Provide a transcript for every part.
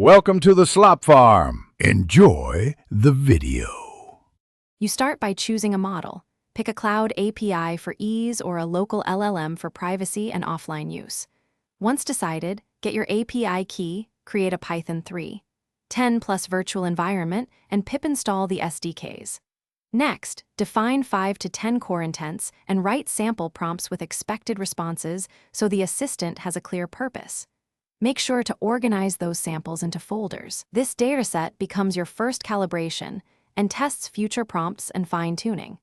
Welcome to the Slop Farm. Enjoy the video. You start by choosing a model. Pick a cloud API for ease or a local LLM for privacy and offline use. Once decided, get your API key, create a Python 3.10+ virtual environment, and pip install the SDKs. Next, define 5 to 10 core intents and write sample prompts with expected responses so the assistant has a clear purpose. Make sure to organize those samples into folders. This dataset becomes your first calibration and tests future prompts and fine-tuning.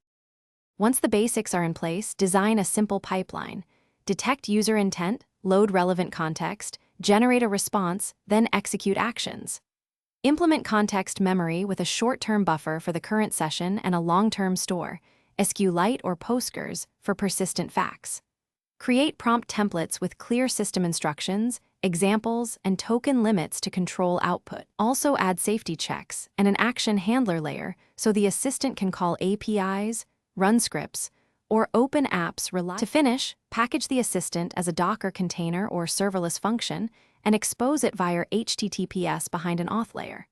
Once the basics are in place, design a simple pipeline. Detect user intent, load relevant context, generate a response, then execute actions. Implement context memory with a short-term buffer for the current session and a long-term store, SQLite or Postgres, for persistent facts. Create prompt templates with clear system instructions, examples, and token limits to control output. Also add safety checks and an action handler layer so the assistant can call APIs, run scripts, or open apps reliably. To finish, package the assistant as a Docker container or serverless function and expose it via HTTPS behind an auth layer.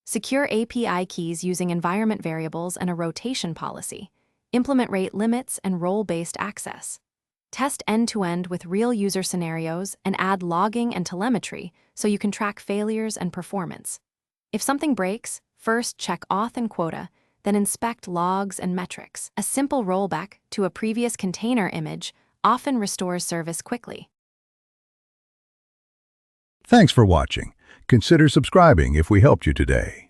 Secure API keys using environment variables and a rotation policy. Implement rate limits and role-based access. Test end-to-end with real user scenarios and add logging and telemetry so you can track failures and performance. If something breaks, first check auth and quota, then inspect logs and metrics. A simple rollback to a previous container image often restores service quickly. Thanks for watching. Consider subscribing if we helped you today.